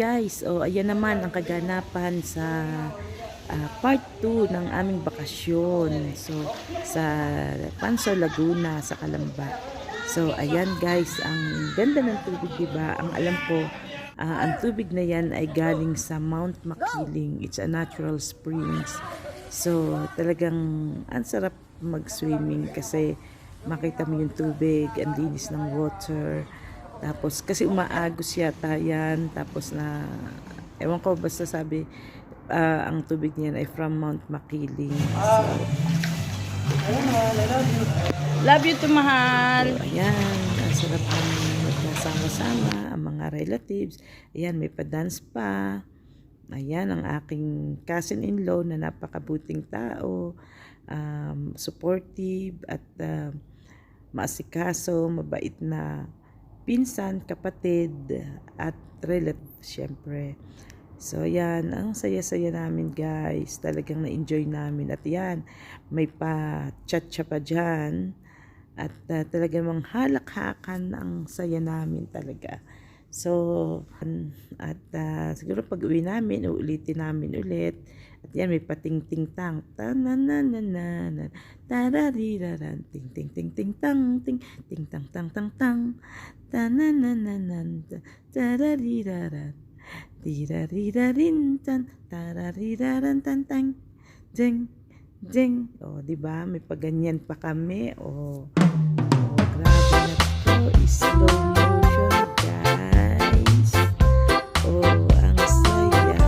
guys, ayan naman ang kaganapan sa part 2 ng aming bakasyon. So sa Pansar Laguna sa Calamba. So ayan guys, ang ganda ng tubig, diba? Ang alam ko, ang tubig na yan ay galing sa Mount Makiling. It's a natural springs. So talagang ang sarap mag-swimming kasi makita mo yung tubig, ang linis ng water. Tapos, kasi umaagos yata yan. Tapos na, ewan ko, basta sabi, ang tubig niyan ay from Mount Makiling. So, Love you to mahal. So, ayan, ang sarap ng magkasama-sama, ang mga relatives. Ayan, may pa-dance pa. Ayan, ang aking cousin-in-law na napakabuting tao, supportive at maasikaso, mabait na pinsan, kapatid, at relative, syempre. So, yan. Ang saya-saya namin, guys. Talagang na-enjoy namin. At yan, may pa-chat-chat pa dyan. At talagang manghalak-hakan ang saya namin talaga. So, at siguro pag uwi namin, uulitin namin ulit. At yan, may pating-ting-tang. Ta-na-na-na-na-na. Ta-ra-ri-ra-ran. Ting-ting-ting-ting-tang. Ting-ting-tang-tang-tang-tang. Ta-na-na-na-na. Ta-ra-ri-ra-ran. Tira-ri-ra-rin-tan. Ta-ra-ri-ra-ran-tan-tang. Jeng. Jeng. Diba? May paganyan pa kami. Grabe na to. Slow motion, guys. Ang saya.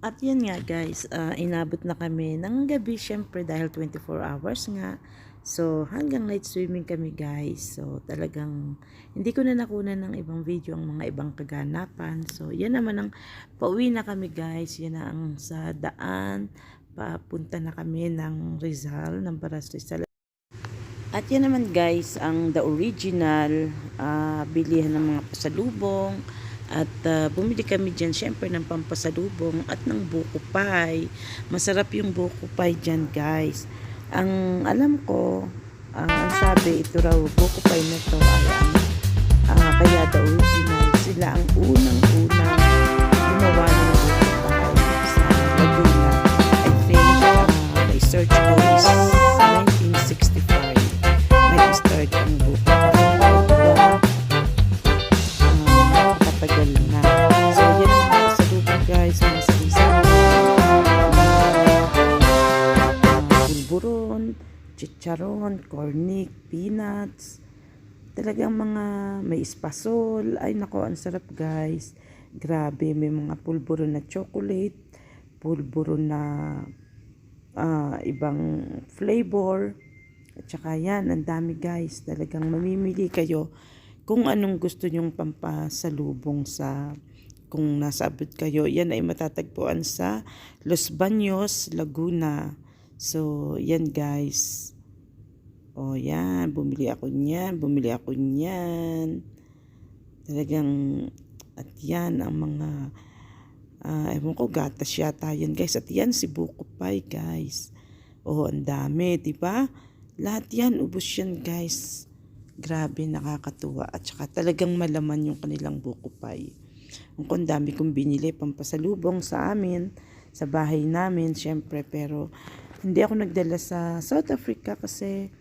At yan nga guys, inabot na kami ng gabi syempre dahil 24 hours nga. So hanggang night swimming kami guys. So talagang hindi ko na nakunan ng ibang video ang mga ibang kaganapan. So yan naman ang pauwi na kami guys. Yan na ang sa daan. Papunta na kami ng Rizal, ng Baras Rizal. At yan naman guys ang the original bilihan ng mga pasalubong. At bumili kami dyan syempre ng pampasalubong at ng buko pie. Masarap yung buko pie dyan guys. Ang alam ko, ang sabi ito raw buko pie na to ay kaya the original. Sila ang unang-unang gumawa ng buko pie sa Laguna. I think na-search ko is 1965. Nag-start ang buko pie. Tagal na. So, yan ang sa lubong guys. Mga salisang pulburon, chicharon, cornic, peanuts. Talagang mga may espasol. Ay nako, ang sarap guys. Grabe, may mga pulburon na chocolate, pulburon na ibang flavor. At saka yan, ang dami guys. Talagang mamimili kayo kung anong gusto nyong pampasalubong sa kung nasa abroad kayo, yan ay matatagpuan sa Los Baños, Laguna. So, yan guys. O yan, bumili ako niyan. Talagang, at yan ang mga, ewan ko, gatas yata yan guys. At yan si Buko Pie guys. O, ang dami, diba? Lahat yan, ubos yan guys. Grabe, nakakatuwa. At saka talagang malaman yung kanilang Buko Pie. Ang dami kong binili, pampasalubong sa amin, sa bahay namin, syempre. Pero hindi ako nagdala sa South Africa kasi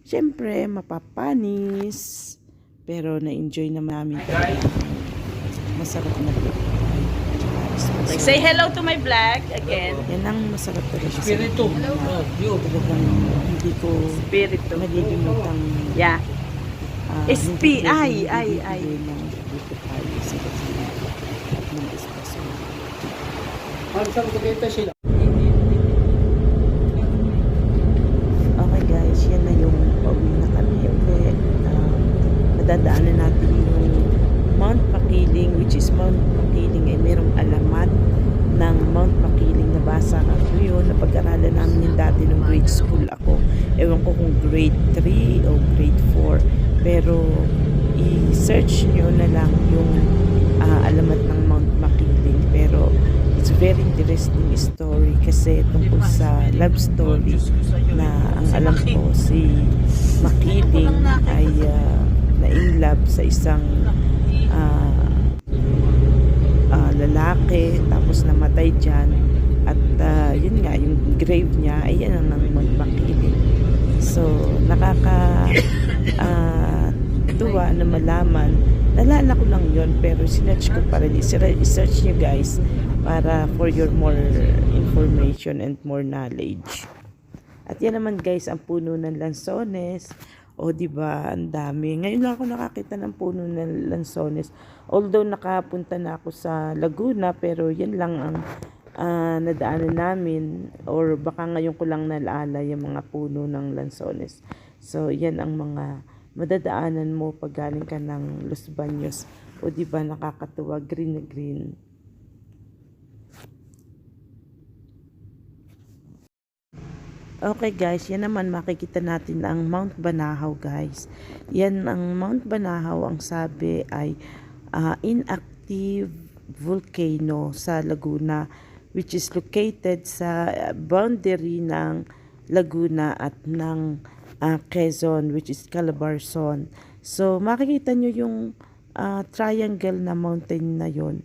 syempre mapapanis. Pero na-enjoy naman namin talaga. Masarap na Buko Pie. Like, say hello to my vlog again. Yan ang masarap talaga. Spirito. Talagang hindi ko Spirito. malilimutang Yeah. SP, ay. ng Buko Pie sa ng espresso. Saan ko kita sila? Okay guys, yan na yung pauwi na kami ulit. Madadaanan natin yung Mount Makiling, which is Mount Makiling ay merong alamat ng Mount Makiling. Nabasa ako yun, napag-aralan namin yung dati nung grade school ako. Ewan ko kung grade 3 o grade 4. Pero i-search nyo na lang yung alamat ng Mount Makiling. Pero it's very interesting story kasi tungkol sa love story na ang alam ko si Makiling ay na-in-love sa isang lalaki tapos namatay dyan at yun nga yung grave niya ay yan ang Mount Makiling. So tuwa na malaman, nalala ko lang yun pero sinearch ko pa rin, i-search nyo guys para for your more information and more knowledge. At yan naman guys ang puno ng lansones. O diba, ang dami. Ngayon lang ako nakakita ng puno ng lansones. Although nakapunta na ako sa Laguna, pero yan lang ang nadaanan namin. Or baka ngayon ko lang naalala yung mga puno ng lansones. So, yan ang mga madadaanan mo pag galing ka ng Los Baños. O diba, nakakatuwa, green na green. Okay guys, yan naman makikita natin ang Mount Banahaw guys. Yan ang Mount Banahaw, ang sabi ay inactive volcano sa Laguna, which is located sa boundary ng Laguna at ng Quezon, which is Calabarzon. So makikita nyo yung triangle na mountain na yon.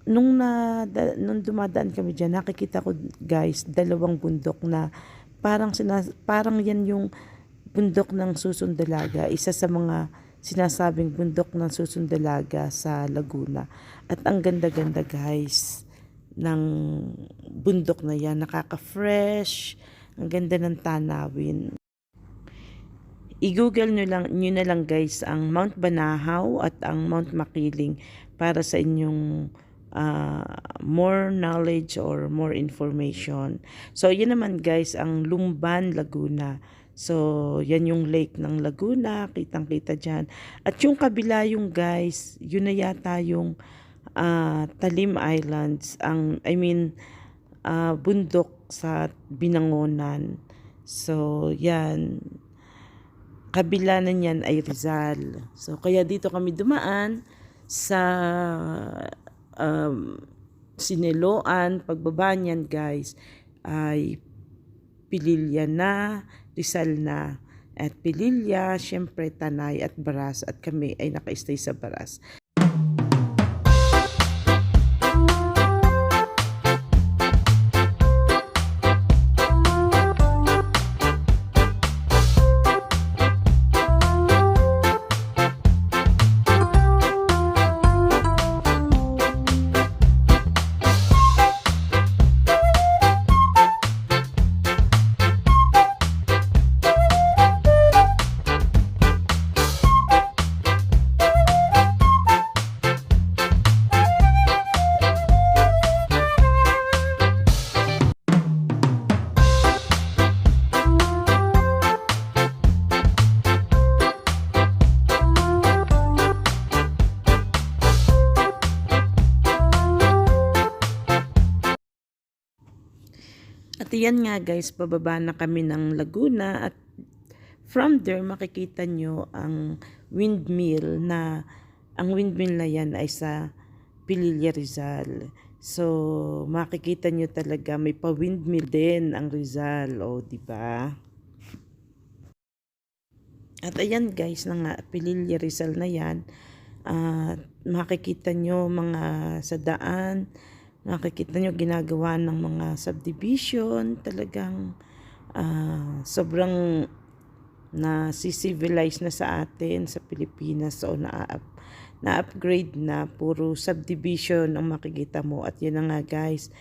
Nung dumadaan kami dyan, nakikita ko guys, dalawang bundok na parang yan yung bundok ng Susundalaga. Isa sa mga sinasabing bundok ng Susundalaga sa Laguna. At ang ganda-ganda guys ng bundok na yan. Nakaka-fresh. Ang ganda ng tanawin. I-google nyo na lang guys ang Mount Banahaw at ang Mount Makiling para sa inyong more knowledge or more information. So, yun naman guys, ang Lumban, Laguna. So, yan yung lake ng Laguna, kitang-kita dyan. At yung kabila yung guys, yun na yata yung Talim Islands, bundok sa Binangonan. So, yan. Kabila na yan ay Rizal. So, kaya dito kami dumaan sa Sineloan. Pagbaba niyan guys ay Pililya na, Rizal na. At Pililya, syempre Tanay at Baras. At kami ay naka-stay sa Baras. At yan nga guys, pababa na kami ng Laguna at from there makikita nyo ang windmill na yan ay sa Pililla Rizal. So makikita nyo talaga may pa-windmill din ang Rizal, o di ba? At ayan guys, na nga Pililla Rizal na yan. Makikita nyo mga sa daan, nakikita nyo ginagawa ng mga subdivision, talagang sobrang na civilize na sa atin sa Pilipinas. So na-upgrade na, puro subdivision ang makikita mo. At yun na nga guys,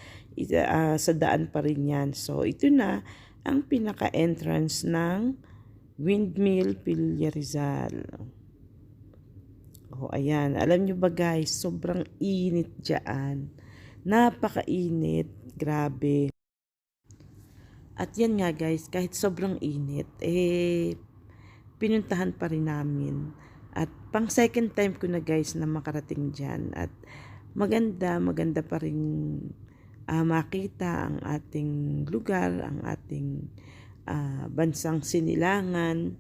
sa daan pa rin yan. So ito na ang pinaka-entrance ng Windmill Pililla Rizal. Oh, ayan. Alam nyo ba guys, sobrang init dyan. Napakainit. Grabe. At yan nga guys, kahit sobrang init, pinuntahan pa rin namin. At pang second time ko na guys na makarating dyan. At maganda pa rin makita ang ating lugar, ang ating bansang Sinilangan.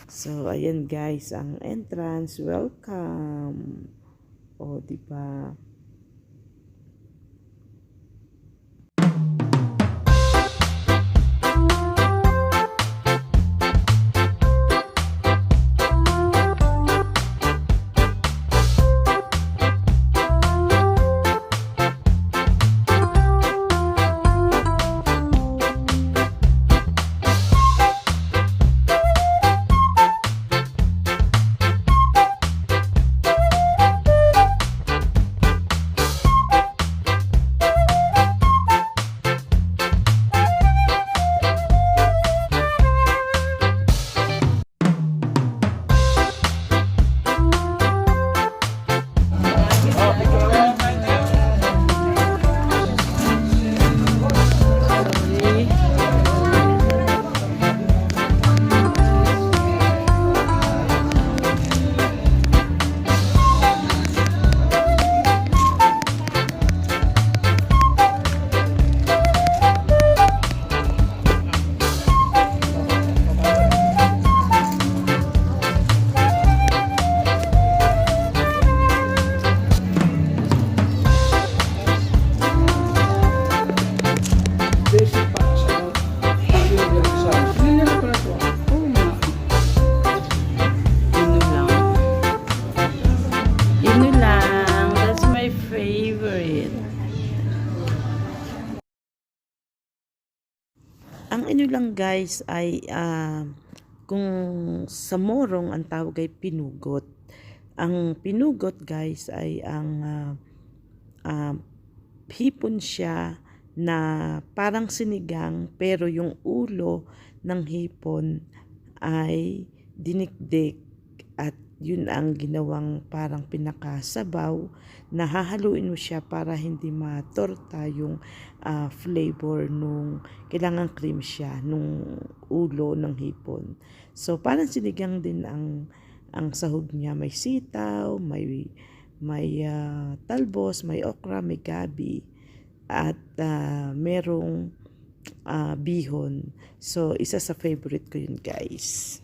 So, ayan guys, ang entrance. Welcome. O, diba? Basic pa sa Pililla Rizal. Hindi na pala ito. Oo nga. Yun lang. Yun lang. That's my favorite. Ang lang guys ay kung sa Morong ang tawag ay pinugot. Ang pinugot guys ay ang hipon siya na parang sinigang, pero yung ulo ng hipon ay dinikdik at yun ang ginawang parang pinakasabaw na hahaluin mo siya para hindi matorta yung flavor nung kailangan cream siya nung ulo ng hipon. So parang sinigang din ang sahog niya, may sitaw, may talbos, may okra, may gabi at merong bihon. So isa sa favorite ko yun guys.